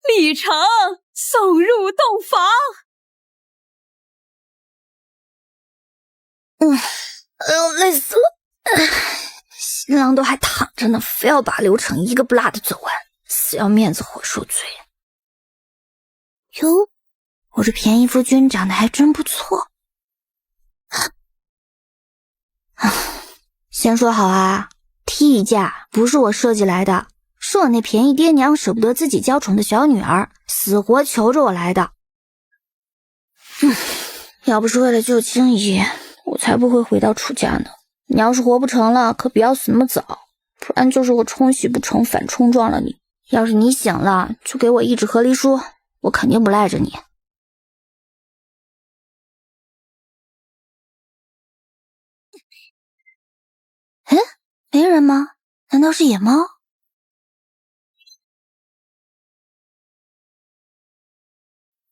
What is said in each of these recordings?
李成送入洞房。累死了。新郎都还躺着呢，非要把流程一个不落的走完，死要面子活受罪。哟，我这便宜夫君长得还真不错。先说好啊，替嫁不是我设計来的，是我那便宜爹娘舍不得自己娇寵的小女兒，死活求着我來的。要不是為了救青姨，我才不會回到楚家呢。你要是活不成了，可不要死那麼早，不然就是我沖喜不成反衝撞了你。要是你醒了，就給我一紙和離書，我肯定不賴着你。哎，沒人嗎？難道是野貓？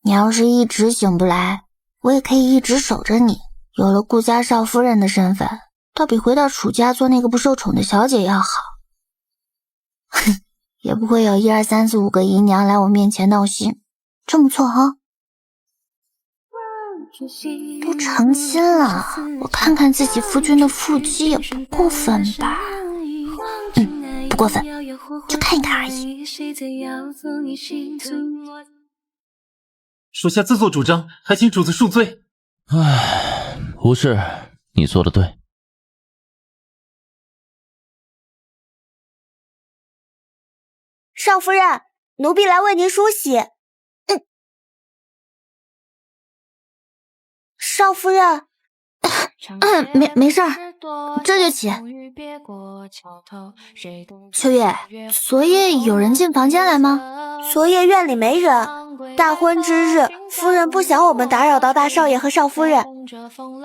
你要是一直醒不來，我也可以一直守着你。有了顧家少夫人的身份，倒比回到楚家做那個不受寵的小姐要好。哼，也不會有1、2、3、4、5個姨娘來我面前鬧心，真不錯哈。都成親了，我看看自己夫君的腹肌也不過分吧？不過分，就看一看而已。屬下自作主張，還請主子恕罪。唉，無事，你做得對。少夫人，奴婢來為您梳洗。少夫人，沒事兒，這就起。秋月，昨夜有人進房間來嗎？昨夜院裡沒人，大婚之日，夫人不想我們打擾到大少爺和少夫人。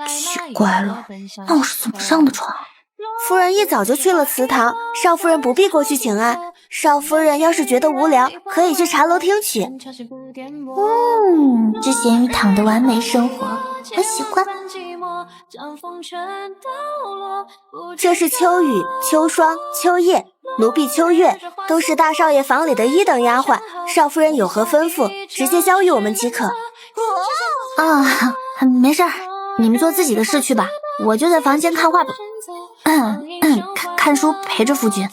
奇怪了，那我是怎麼上的床？夫人一早就去了祠堂，少夫人不必過去請安。少夫人要是覺得無聊，可以去茶樓聽曲。這鹹魚躺的完美生活，我喜歡。這是秋雨、秋霜、秋葉，奴婢秋月，都是大少爺房裡的1等丫鬟。少夫人有何吩咐，直接交與我們即可。沒事兒，你們做自己的事去吧，我就在房間看畫本。看書陪着夫君。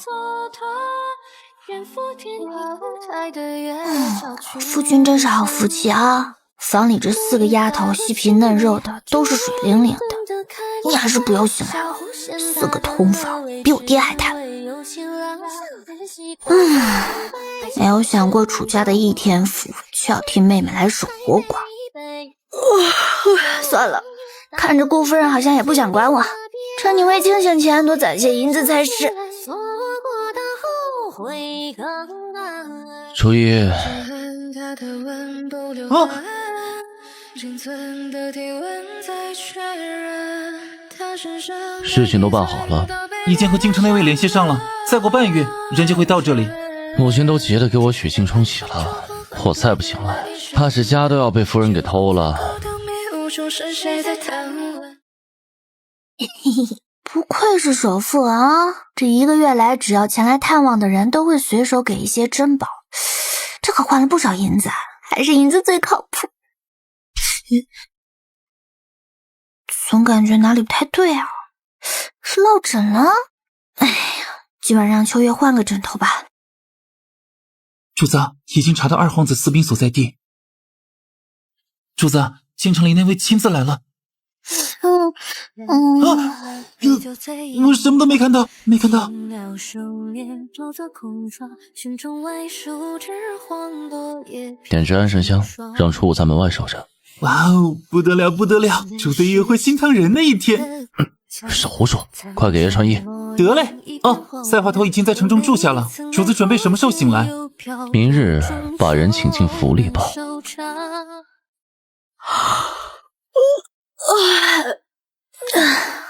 夫君真是好福氣啊，房裡這4個丫頭細皮嫩肉的，都是水靈靈的，你還是不要醒來了，4個同房比我爹還貪。沒有想過楚家的一天府卻要替妹妹來守活寡。算了，看着顧夫人好像也不想管我，趁你未清醒前多攢些銀子才是。初一事情都辦好了，已經和京城那位聯繫上了，再過半月人就會到這裡。母親都急得給我許姓沖喜了，我再不醒來，怕是家都要被夫人給偷了。不愧是首富啊，這1個月來只要前來探望的人都會隨手給一些珍寶，這可換了不少銀子，還是銀子最靠譜。總感覺哪裡不太對啊，是落枕了？哎呀，今晚讓秋月換個枕頭吧。主子，已經查到2皇子私兵所在地。主子，京城裡那位親自來了。我什麼都沒看到。點支安神香，讓初午在門外守着。哇哦，不得了，主子也會心疼人那一天。少胡說，快給爺穿衣。得嘞。賽華頭已經在城中住下了，主子準備什麼時候醒來？明日把人請進府裡吧。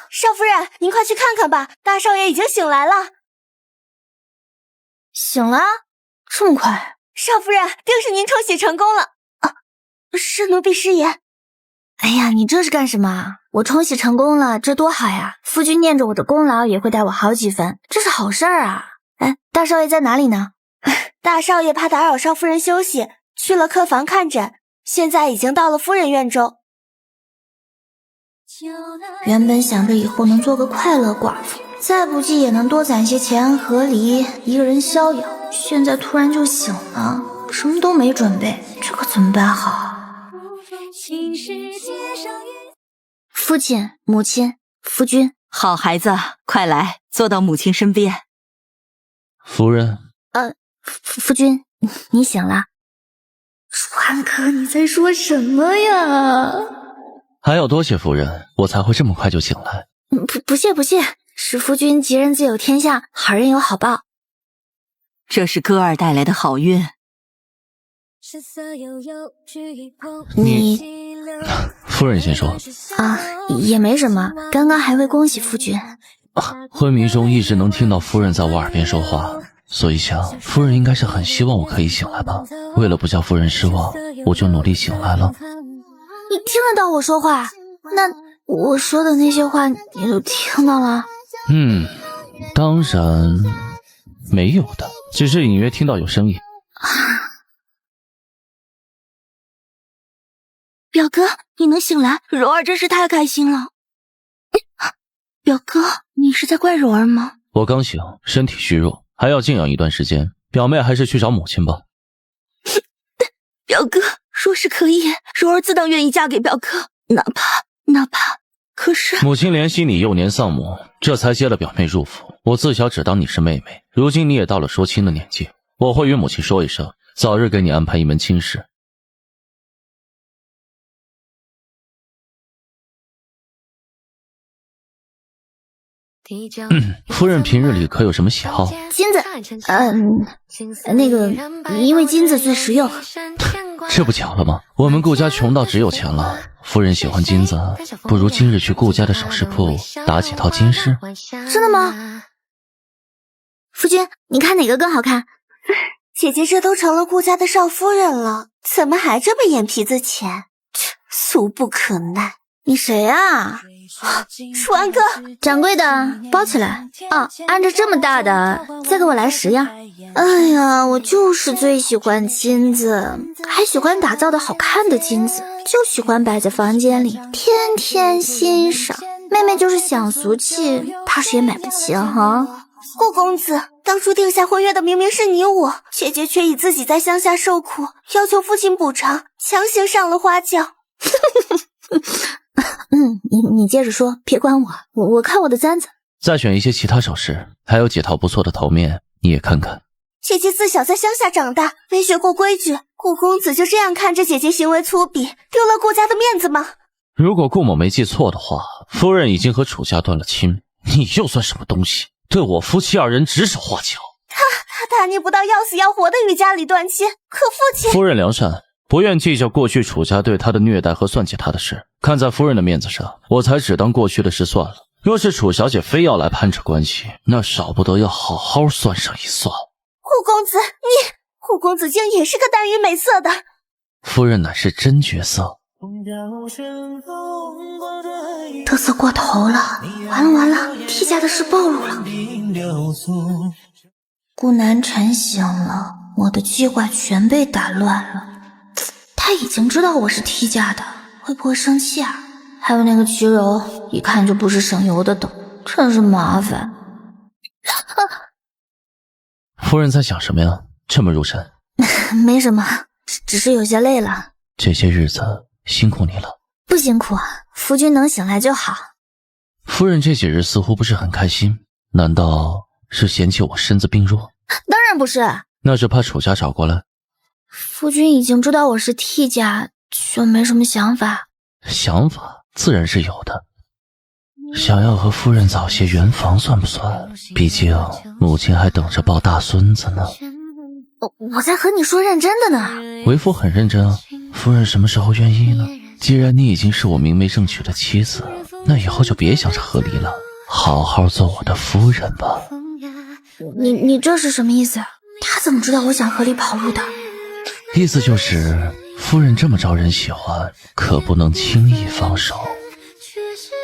少夫人，您快去看看吧，大少爺已經醒來了。醒了？這麼快？少夫人，定是您沖喜成功了。是奴婢失言。哎呀，你這是幹什麼？我沖喜成功了，這多好呀！夫君念着我的功勞，也會帶我好幾分，這是好事兒啊。哎，大少爺在哪裡呢？大少爺怕打擾少夫人休息，去了客房看診，現在已經到了夫人院中。原本想着以後能做個快樂寡婦，再不濟也能多攒些錢和梨，一個人逍遙。現在突然就醒了，什麼都沒準備，這可怎麼辦好？父親、母親、夫君，好孩子，快來，坐到母親身邊。夫人，夫君，你醒了。川哥，你在說什麼呀？還要多謝夫人，我才會這麼快就醒來。不謝，是夫君吉人自有天相，好人有好報。這是哥兒帶來的好運。你夫人先說。也沒什麼，剛刚還未恭喜夫君。昏迷中一直能聽到夫人在我耳邊說話，所以想夫人應該是很希望我可以醒來吧。為了不叫夫人失望，我就努力醒來了。你聽得到我說話？那我說的那些話你都聽到了？當然沒有的，只是隱約聽到有聲音。表哥，你能醒來，柔兒真是太開心了。表哥，你是在怪柔兒嗎？我剛醒，身體虛弱，還要靜養一段時間。表妹還是去找母親吧。表哥，說是可以，柔兒自當願意嫁給表哥，哪怕，可是母親憐惜你幼年喪母，這才接了表妹入府。我自小只當你是妹妹，如今你也到了說親的年紀，我會與母親說一聲，早日給你安排一門親事。夫人平日裡可有什麼喜好？金子，因为金子最實用。這不巧了嗎？我們顧家窮到只有錢了，夫人喜歡金子，不如今日去顧家的首飾鋪打幾套金飾。真的嗎？夫君，你看哪個更好看？姐姐這都成了顧家的少夫人了，怎麼還這麼眼皮子淺？俗不可耐。你誰啊？楚安哥，掌櫃的，包起來。按着這麼大的，再給我來10樣。哎呀，我就是最喜歡金子，還喜歡打造的好看的金子，就喜歡擺在房間裡，天天欣賞。妹妹就是想俗氣，怕是也買不起哈。顧公子，當初定下婚約的明明是你我，姐姐卻以自己在鄉下受苦，要求父親補償，強行上了花轎。你接着說，別管我看我的簪子。再選一些其他首飾，還有幾套不錯的頭面，你也看看。姐姐自小在鄉下長大，沒學過規矩，顧公子就這樣看着姐姐行為粗鄙，丟了顧家的面子嗎？如果顧某沒記錯的話，夫人已經和楚家斷了親，你又算什麼東西？對我夫妻二人指手畫腳。他大逆不道，要死要活的與家裡斷親，可父親……夫人良善，不願計較過去楚家對他的虐待和算計他的事，看在夫人的面子上，我才只當過去的事算了。若是楚小姐非要來攀扯關係，那少不得要好好算上一算。顧公子，顧公子竟也是個耽於美色的。夫人乃是真絕色。得瑟過頭了，完了，替家的事暴露了。顧南辰醒了，我的計劃全被打亂了。他已經知道我是替家的，會不會生氣啊？還有那個齊柔，一看就不是省油的等，真是麻煩。夫人在想什麼呀？這麼入神？沒什麼，只是有些累了。這些日子辛苦你了。不辛苦，夫君能醒來就好。夫人這幾日似乎不是很開心，難道是嫌棄我身子病弱？當然不是，那是怕楚家找過來。夫君已經知道我是替家，就沒什麼想法。想法自然是有的，想要和夫人早些圓房算不算？畢竟母親還等着抱大孫子呢。我在和你說認真的呢。為夫很認真啊，夫人什麼時候願意呢？既然你已經是我明媒正娶的妻子，那以後就別想着和離了，好好做我的夫人吧。你這是什麼意思？他怎麼知道我想和離跑路的？意思就是夫人這麼招人喜歡，可不能輕易放手。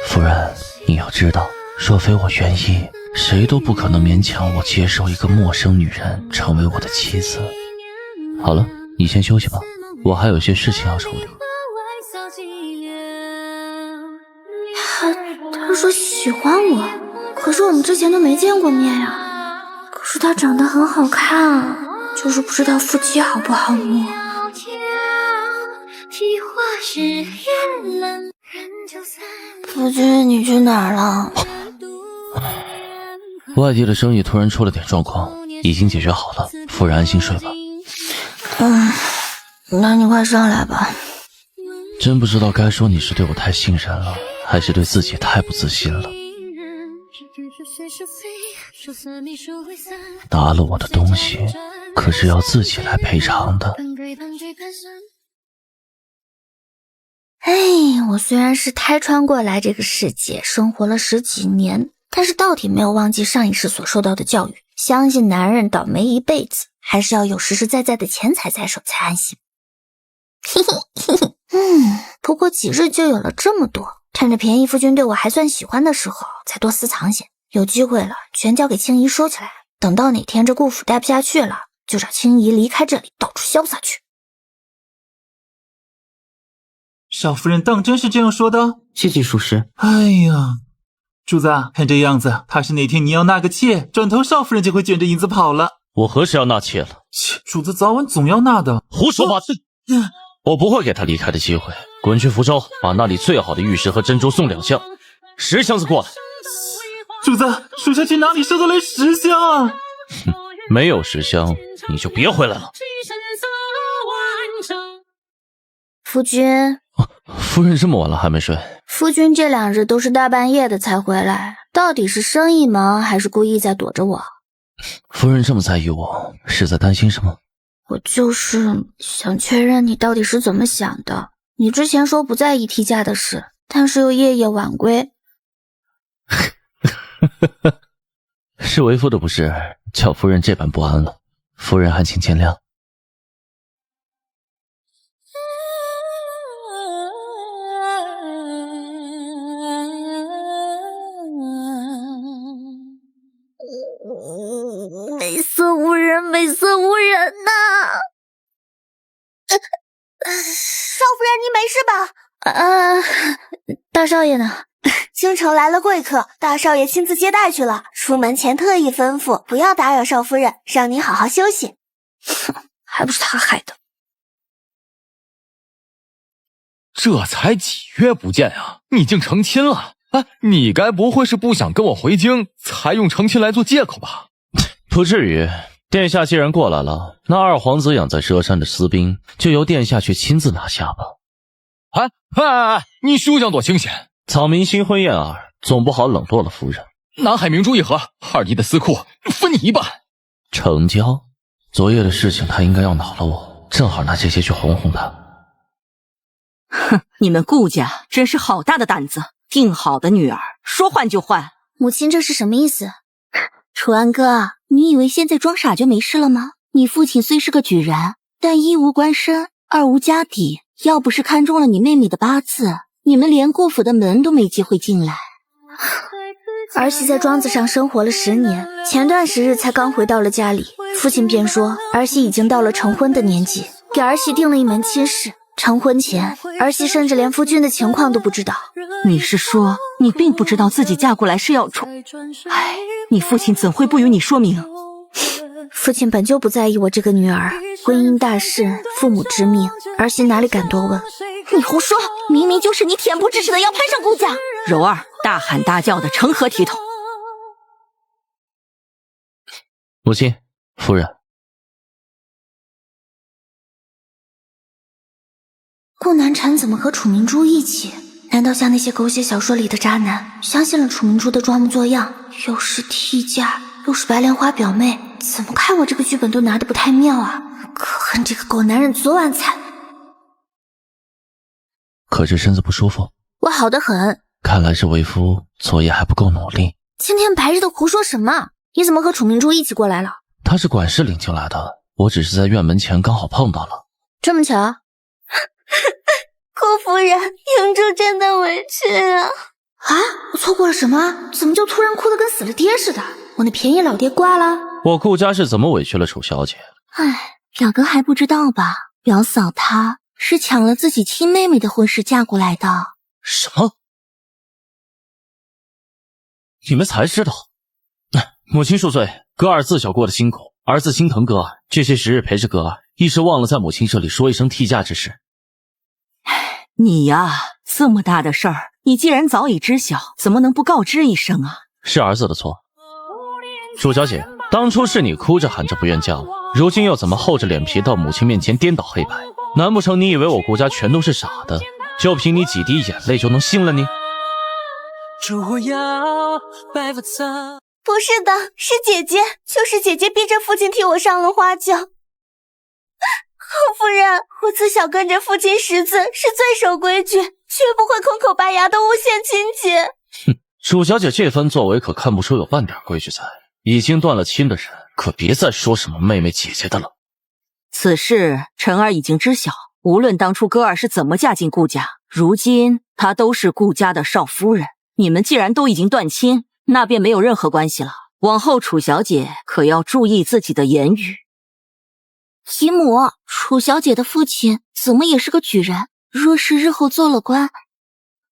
夫人，你要知道，若非我願意，誰都不可能勉強我接受一個陌生女人成為我的妻子。好了，你先休息吧，我還有些事情要處理。他說喜歡我，可是我們之前都沒見過面呀。可是他長得很好看啊，就是不知道腹肌好不好摸。夫君，你去哪兒了？外地的生意突然出了點狀況，已經解決好了，夫人安心睡吧。那你快上來吧。真不知道該說你是對我太信任了，還是對自己太不自信了。拿了我的東西，可是要自己來賠償的。我雖然是胎穿過來這個世界，生活了10幾年，但是到底沒有忘記上一世所受到的教育，相信男人倒霉一輩子，還是要有實實在在的錢財在手才安心。不過幾日就有了這麼多，趁着便宜夫君對我還算喜歡的時候，才多私藏些。有機會了，全交給青姨收起來。等到哪天這顧府待不下去了，就找青姨離開這裡，到處瀟灑去。少夫人當真是這樣說的？謝謝屬實。哎呀，主子，看這樣子，怕是哪天你要納個妾，轉頭少夫人就會捲着銀子跑了。我何時要納妾了？切，主子早晚總要納的。胡說八道！我不會給他離開的機會。滾去福州，把那裡最好的玉石和珍珠送2箱，10箱子過來。主子，属下去哪裡收得来10箱啊？沒有10箱，你就別回來了。夫君，夫人這麼晚了還沒睡？夫君這2日都是大半夜的才回來，到底是生意忙還是故意在躲着我？夫人這麼在意我，是在擔心什麼？我就是想確認你到底是怎麼想的。你之前說不在意替嫁的事，但是又夜夜晚歸。是為夫的不是，叫夫人這般不安了。夫人還請見諒。美色无人，美色无人呐！少夫人，你没事吧？大少爺呢？京城來了貴客，大少爺親自接待去了。出門前特意吩咐不要打擾少夫人，讓你好好休息。還不是他害的。這才幾月不見啊，你竟成親了？啊，你該不會是不想跟我回京，才用成親來做借口吧？不至於，殿下既然過來了，那二皇子養在佘山的私兵，就由殿下去親自拿下吧。你休想多清閒！草民新婚燕爾，總不好冷落了夫人。南海明珠一盒，二弟的私庫分你一半。成交。昨夜的事情他應該要惱了我，正好拿這些去哄哄他。哼，你們顧家真是好大的膽子，定好的女兒說換就換。母親這是什麼意思？楚安哥，你以為現在裝傻就沒事了嗎？你父親雖是個舉人，但一無官身，二無家底，要不是看中了你妹妹的八字，你們連顧府的門都沒機會進來。兒媳在莊子上生活了10年，前段時日才剛回到了家裡，父親便說兒媳已經到了成婚的年紀，給兒媳定了一門親事。成婚前，兒媳甚至連夫君的情況都不知道。你是說你並不知道自己嫁過來是要出？哎，你父親怎會不與你說明？父親本就不在意我這個女兒，婚姻大事，父母之命，兒媳哪裡敢多問？你胡說，明明就是你恬不知恥的要攀上顧家。柔兒大喊大叫的成何體統？母親，夫人。顧南辰怎麼和楚明珠一起？難道像那些狗血小說裡的渣男，相信了楚明珠的裝模作樣，又是替嫁，又是白蓮花表妹？怎麼看我這個劇本都拿得不太妙啊！可恨這個狗男人昨晚才……可是身子不舒服？我好得很。看來是為夫昨夜還不夠努力。今天白日的胡說什麼？你怎麼和楚明珠一起過來了？他是管事領進來的，我只是在院門前剛好碰到了。這麼巧？顧夫人，英珠真的委屈啊！啊，我錯過了什麼？怎麼就突然哭得跟死了爹似的？我那便宜老爹掛了？我顧家是怎麼委屈了楚小姐？唉，表哥還不知道吧？表嫂她是搶了自己亲妹妹的婚事嫁過來的。什么？你们才知道？母親恕罪，哥儿自小過得辛苦，兒子心疼哥兒，這些時日陪着哥兒，一時忘了在母親這裡說一聲替嫁之事。你呀，這麼大的事兒，你既然早已知曉，怎麼能不告知一聲啊？是兒子的錯。楚小姐，當初是你哭着喊着不願嫁我，如今又怎麼厚着臉皮到母親面前顛倒黑白？難不成你以為我顧家全都是傻的，就憑你幾滴眼淚就能信了你？不是的，是姐姐，就是姐姐逼着父親替我上了花轿。侯夫人，我自小跟着父親识字，是最守規矩，絕不會空口白牙的誣陷親戚。哼，楚小姐這番作為可看不出有半點規矩在，已經斷了親的人，可別再說什麼妹妹姐姐的了。此事臣兒已經知曉，無論當初哥兒是怎麼嫁進顧家，如今她都是顧家的少夫人。你們既然都已經斷親，那便沒有任何關係了。往後楚小姐可要注意自己的言語。姨母，楚小姐的父親怎麼也是個舉人？若是日後做了官，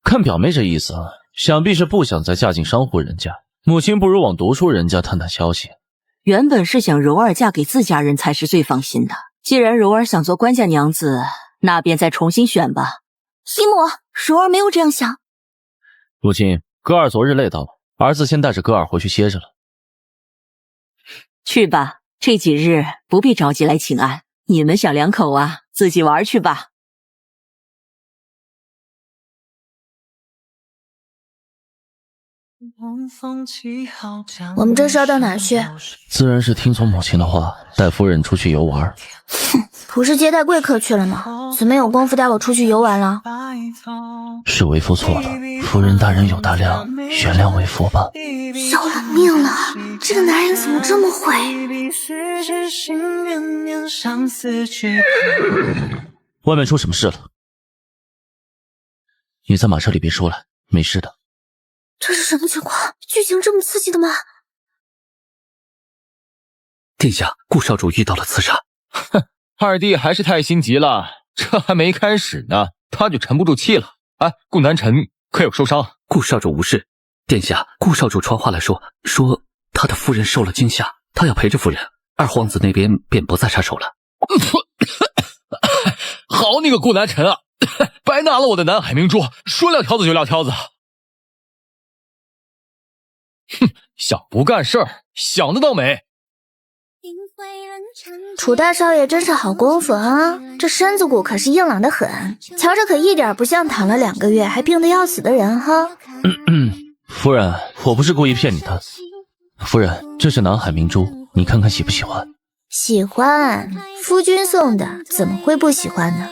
看表妹這意思，想必是不想再嫁進商戶人家。母親不如往讀書人家探探消息。原本是想柔兒嫁給自家人才是最放心的，既然柔兒想做官家娘子，那便再重新選吧。姨母，柔兒沒有這樣想。母親，哥兒昨日累到了，兒子先帶着哥兒回去歇着了。去吧，這幾日不必着急來請安，你們小兩口啊，自己玩去吧。我們這是要到哪去？自然是聽從母親的話，帶夫人出去遊玩。哼，不是接待貴客去了嗎？怎麼有功夫帶我出去遊玩了？是為夫錯了，夫人大人有大量，原諒為夫吧。要了命了，這個男人怎麼這麼毀？外面出什麼事了？你在馬車裡別出來，沒事的。這是什麼情況？劇情這麼刺激的嗎？殿下，顧少主遇到了刺殺。哼，二弟還是太心急了，這還沒開始呢，他就沉不住氣了。哎，顧南辰可有受傷？顧少主無事。殿下，顧少主傳話來說他的夫人受了驚嚇，他要陪着夫人，二皇子那邊便不再插手了。好你個顧南辰啊，白拿了我的南海明珠，說撂挑子就撂挑子。哼，想不幹事兒，想得倒美。楚大少爺真是好功夫啊，這身子骨可是硬朗得很，瞧着可一點不像躺了2個月還病得要死的人哈。夫人，我不是故意騙你的。夫人，這是南海明珠，你看看喜不喜歡？喜歡，夫君送的，怎麼會不喜歡呢？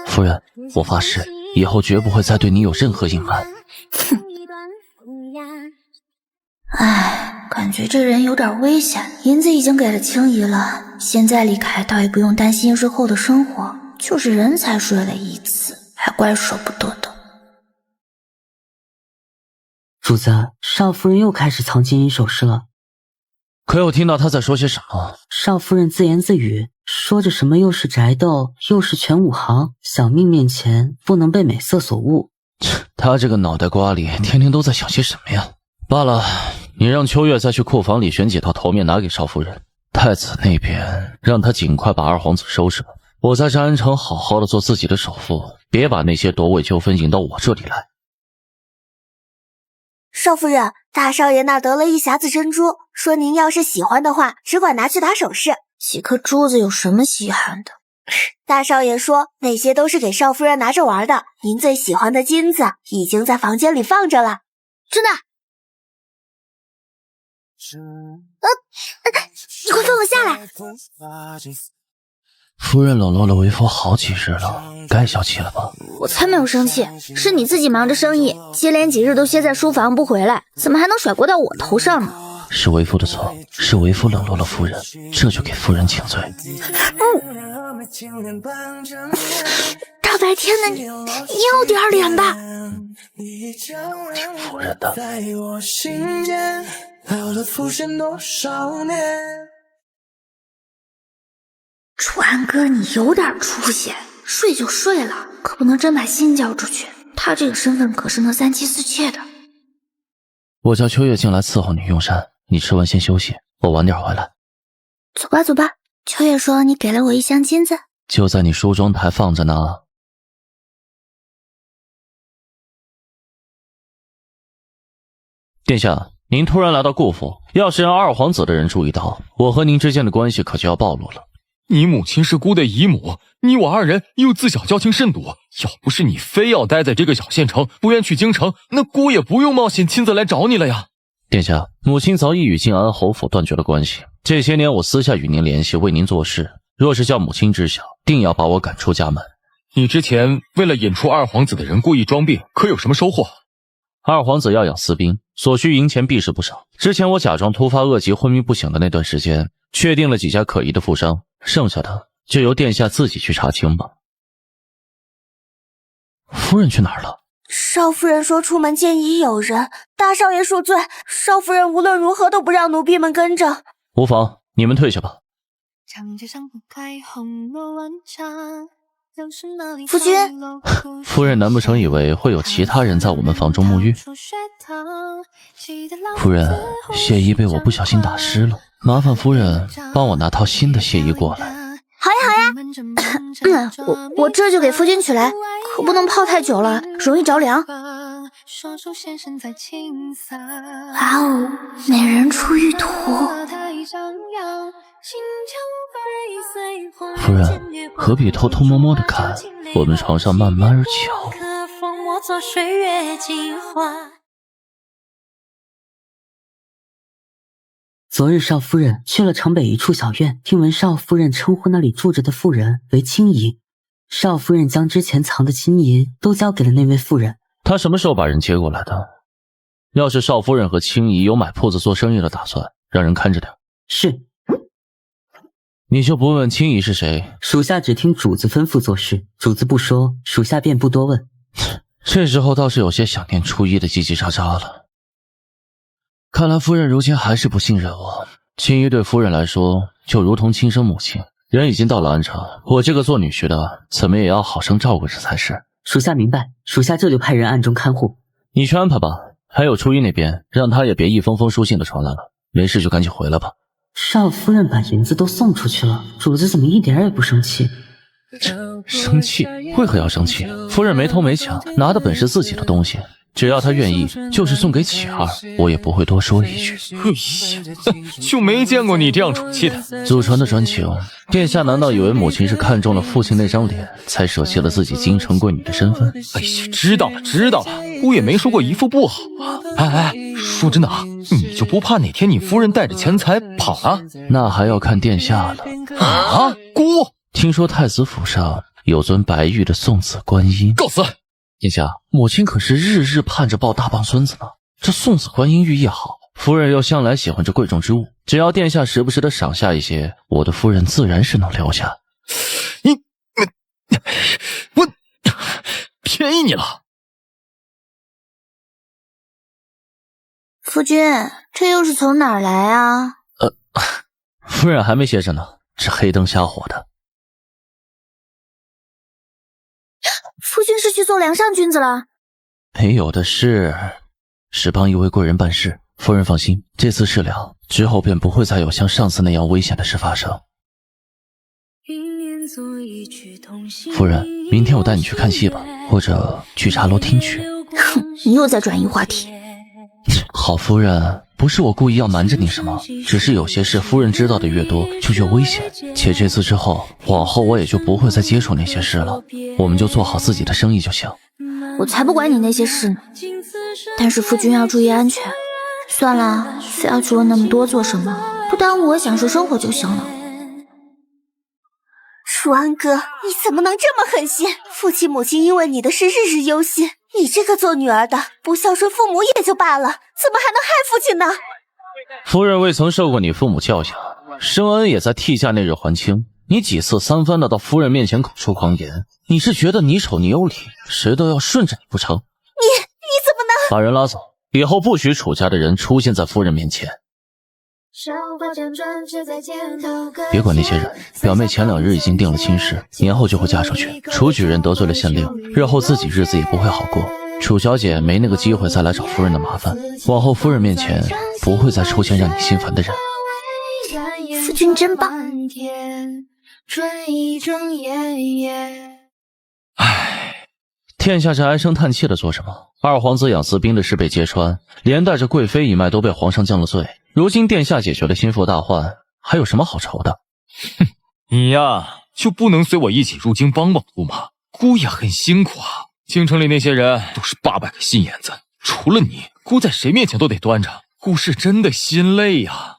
夫人，我發誓，以後絕不會再對你有任何隱瞞。哼。唉，感覺這人有點危險，銀子已經給了青姨了，現在離開倒也不用擔心日後的生活，就是人才睡了一次，還怪捨不得的。主子，少夫人又開始藏金銀首飾了。可有聽到她在說些什麼？少夫人自言自語，說着什麼又是宅鬥，又是全武行，小命面前不能被美色所誤。她這個腦袋瓜裡天天都在想些什麼呀？罷了，你讓秋月再去庫房裡選幾套頭面拿給少夫人。太子那邊讓他盡快把二皇子收拾了。我在占安城好好的做自己的首富，別把那些奪位糾紛引到我這裡來。少夫人，大少爺那得了一匣子珍珠，說您要是喜歡的話，只管拿去打首飾。幾顆珠子有什麼稀罕的？大少爺說那些都是給少夫人拿着玩的，您最喜歡的金子已經在房間裡放着了。真的？你快放我下來！夫人冷落了为夫好幾日了，該消氣了吧？我才沒有生氣，是你自己忙着生意，接連幾日都歇在書房不回來，怎麼還能甩鍋到我頭上呢？是為夫的錯，是為夫冷落了夫人，這就給夫人請罪。大大白天的，你要点脸吧。挺服人的。楚安哥，你有点出息，睡就睡了，可不能真把心交出去。他这个身份可是能三妻四妾的。我叫秋月进来伺候你用膳，你吃完先休息，我晚点回来。走吧走吧，秋月说你给了我一箱金子，就在你梳妆台放着呢。殿下，您突然来到顾府，要是让二皇子的人注意到，我和您之间的關係可就要暴露了。你母親是姑的姨母，你我二人又自小交情甚笃，要不是你非要待在這個小縣城，不願去京城，那姑也不用冒險親自來找你了呀。殿下，母親早已與靖安侯府斷絕了關係，這些年我私下與您聯繫，為您做事，若是叫母親知曉，定要把我趕出家門。你之前為了引出二皇子的人故意裝病，可有什麼收穫？二皇子要養私兵，所需銀錢必是不少。之前我假裝突發惡疾昏迷不醒的那段時間，確定了幾家可疑的富商，剩下的就由殿下自己去查清吧。夫人去哪兒了？少夫人說出門見已有人，大少爺恕罪，少夫人無論如何都不讓奴婢們跟着。無妨，你們退下吧。夫君，夫人難不成以為會有其他人在我們房中沐浴？夫人，血衣被我不小心打濕了，麻煩夫人幫我拿套新的血衣過來。好呀好呀，我這就給夫君取來，可不能泡太久了，容易着涼。哇哦，美人出浴圖。夫人，何必偷偷摸摸的看？我們床上慢慢瞧。昨日少夫人去了城北一處小院，聽聞少夫人稱呼那裡住着的婦人為青姨。少夫人將之前藏的金銀都交給了那位婦人。她什麼時候把人接過來的？要是少夫人和青姨有買鋪子做生意的打算，讓人看着點。是。你就不問青姨是誰？屬下只聽主子吩咐做事，主子不說，屬下便不多問。這時候倒是有些想念初一的嘰嘰喳喳了。看來夫人如今還是不信任我。青姨對夫人來說就如同親生母親，人已經到了安城，我這個做女婿的怎麼也要好生照顧着才是。屬下明白，屬下這就派人暗中看護。你去安排吧，還有初一那邊，讓他也別一封封書信的傳來了，沒事就趕緊回來吧。少夫人把銀子都送出去了，主子怎麼一點也不生氣？生氣？為何要生氣？夫人沒偷沒搶，拿的本是自己的東西，只要她願意，就是送給啟兒，我也不會多說一句。哎呀，就沒見過你這樣寵氣的。祖傳的專情，殿下難道以為母親是看中了父親那張臉，才捨棄了自己京城貴女的身份？哎呀，知道了知道了，姑也沒說過姨父不好啊。哎，說真的啊，你就不怕哪天你夫人帶着錢財跑了？那還要看殿下了。啊，姑，聽說太子府上有尊白玉的送子觀音。告辭。殿下，母親可是日日盼着抱大棒孫子呢。這送子觀音寓意好，夫人又向來喜歡這貴重之物，只要殿下時不時的賞下一些，我的夫人自然是能留下。我便宜你了。夫君，這又是從哪兒來啊？夫人還沒歇着呢，是黑燈瞎火的。夫君是去做梁上君子了？沒有的事，是幫一位貴人辦事。夫人放心，這次事了，之後便不會再有像上次那樣危險的事發生。夫人，明天我帶你去看戲吧，或者去茶樓聽曲。哼，你又在轉移話題。好夫人，不是我故意要瞞着你什麼，只是有些事夫人知道的越多就越危險，且這次之後，往後我也就不會再接觸那些事了，我們就做好自己的生意就行。我才不管你那些事呢，但是夫君要注意安全。算了，非要去問那麼多做什麼？不耽誤我享受生活就行了。楚安哥，你怎麼能這麼狠心？父親母親因為你的事日日憂心，你這個做女兒的不孝順父母也就罷了，怎麼還能害父親呢？夫人未曾受過你父母教養，生恩也在替嫁那日還清，你幾次三番的到夫人面前口出狂言，你是觉得你丑你有理，谁都要順着你不成？你怎么能……把人拉走，以后不许楚家的人出现在夫人面前。别管那些人，表妹前2日已经定了亲事，年后就会嫁出去。楚举人得罪了县令，日后自己日子也不会好过。楚小姐没那个机会再来找夫人的麻煩，往後夫人面前不会再出现讓你心煩的人。夫君真棒。唉，殿下这唉声叹气的做什么？二皇子养私兵的事被揭穿，连带着贵妃一脉都被皇上降了罪。如今殿下解決了心腹大患，還有什麼好愁的？哼，你呀，就不能隨我一起入京幫忙路嗎？姑也很辛苦啊。京城裡那些人都是800個心眼子，除了你，姑在誰面前都得端着，姑是真的心累呀。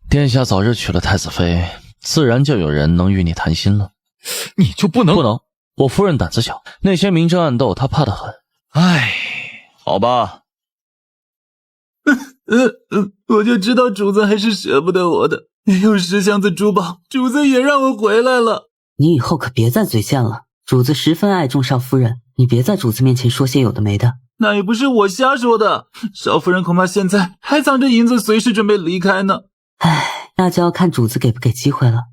殿下早日娶了太子妃，自然就有人能與你談心了。你就不能？不能，我夫人膽子小，那些明爭暗鬥她怕得很。唉，好吧。我就知道主子還是捨不得我的，有10箱子珠寶，主子也讓我回來了。你以後可別再嘴賤了，主子十分愛重少夫人，你別在主子面前說些有的沒的。那也不是我瞎說的，少夫人恐怕現在還藏着銀子，隨時準備離開呢。唉，那就要看主子給不給機會了。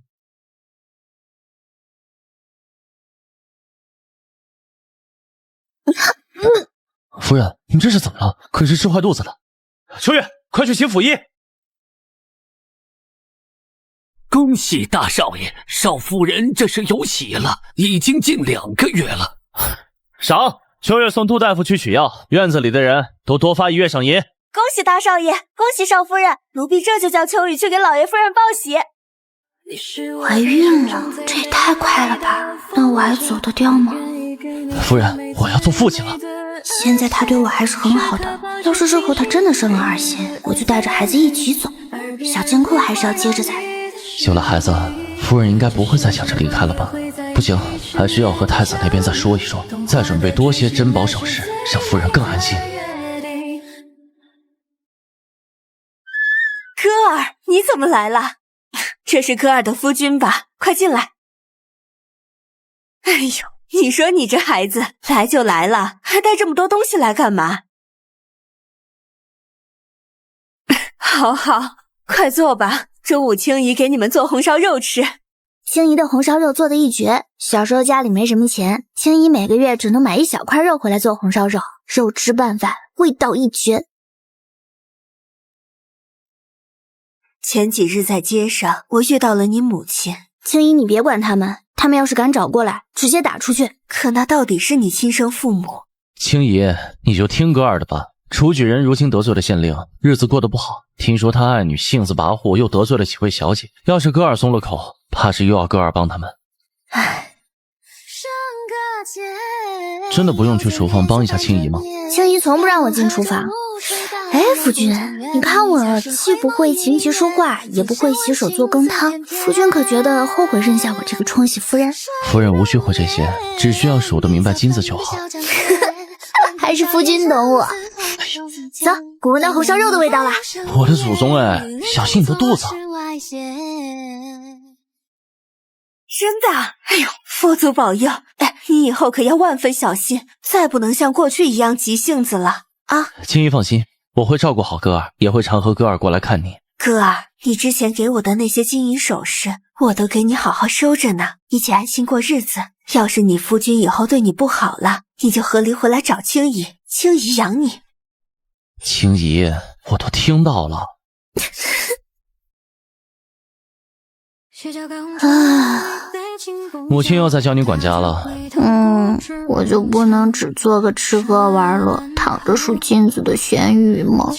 夫人，你這是怎麼了？可是吃壞肚子了。秋月，快去洗府醫。恭喜大少爺，少夫人這是有喜了，已經近2個月了。賞，秋月送杜大夫去取藥，院子裡的人都多發1月賞銀。恭喜大少爺，恭喜少夫人，奴婢這就叫秋雨去給老爺夫人報喜。懷孕了，這也太快了吧？那我還走得掉嗎？夫人，我要做父親了。現在他對我還是很好的，要是日後他真的生了兒心，我就帶着孩子一起走。小金庫還是要接着在。有了孩子，夫人應該不會再想着離開了吧？不行，還是要和太子那邊再說一說，再準備多些珍寶首飾，讓夫人更安心。歌兒，你怎麼來了？這是歌兒的夫君吧？快進來。哎呦，你說你這孩子來就來了，還帶這麼多東西來幹嘛？好好，快坐吧，中午青姨給你們做紅燒肉吃。青姨的紅燒肉做得一絕，小時候家裡沒什麼錢，青姨每個月只能買一小塊肉回來做紅燒肉，肉吃拌飯，味道一絕。前幾日在街上，我遇到了你母親。青姨，你別管他們，他們要是敢找過來，直接打出去。可那到底是你親生父母。青姨，你就聽歌兒的吧。楚舉人如今得罪了縣令，日子過得不好。聽說他愛女性子跋扈，又得罪了幾位小姐。要是歌兒鬆了口，怕是又要歌兒幫他們。唉，真的不用去廚房幫一下青姨嗎？青姨從不讓我進廚房。哎，夫君，你看我既不會琴棋書畫，也不會洗手做羹湯，夫君可覺得後悔認下我這個沖喜夫人？夫人無需會這些，只需要數得明白金子就好。還是夫君懂我。走，我聞到紅燒肉的味道了。我的祖宗哎，小心你的肚子。真的？哎呦，佛祖保佑！哎，你以後可要萬分小心，再不能像過去一樣急性子了啊！青姨放心，我會照顧好歌兒，也會常和歌兒過來看你。歌兒，你之前給我的那些金銀首飾，我都給你好好收着呢，一起安心過日子。要是你夫君以後對你不好了，你就和離回來找青姨，青姨養你。青姨，我都聽到了。母親又在教你管家了。我就不能只做個吃喝玩樂、躺着數金子的鹹魚嗎？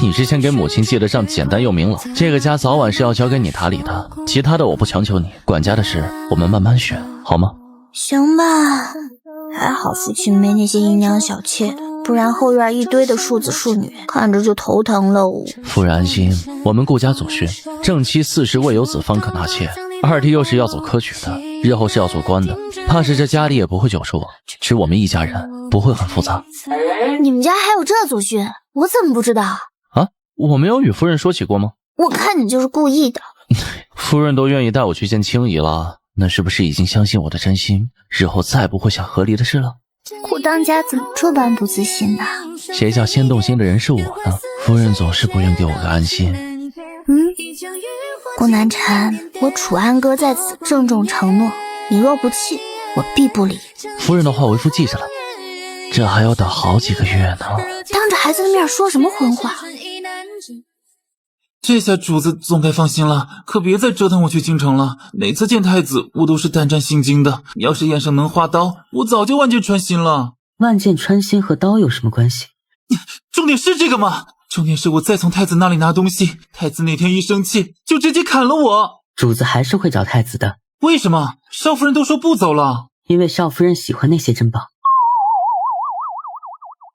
你之前給母親記的賬簡單又明朗，這個家早晚是要交給你打理的，其他的我不強求你，管家的事我們慢慢選，好嗎？行吧，還好父親沒那些姨娘小妾，不然後院一堆的庶子庶女，看着就頭疼了。夫人安心，我們顧家祖訓，正妻40未有子方可納妾，二弟又是要走科舉的，日後是要做官的，怕是這家裡也不會久住，只我們一家人，不會很複雜。你們家還有這祖訓，我怎麼不知道？啊，我沒有與夫人說起過嗎？我看你就是故意的。夫人都願意帶我去见青姨了，那是不是已经相信我的真心，日后再不会想和离的事了？顾当家怎么这般不自信呢？谁叫先动心的人是我呢？夫人总是不愿给我个安心。顾南辰，我楚安哥在此郑重承諾，你若不弃，我必不離。夫人的話為夫記着了，這還要等好幾個月呢。當着孩子的面說什麼混話？這下主子總該放心了，可別再折騰我去京城了。每次見太子，我都是膽戰心驚的。要是眼上能畫刀，我早就萬箭穿心了。萬箭穿心和刀有什麼關係？重點是這個嗎？重點是我再從太子那裡拿東西，太子那天一生氣就直接砍了我。主子還是會找太子的。為什麼？少夫人都說不走了。因為少夫人喜歡那些珍寶。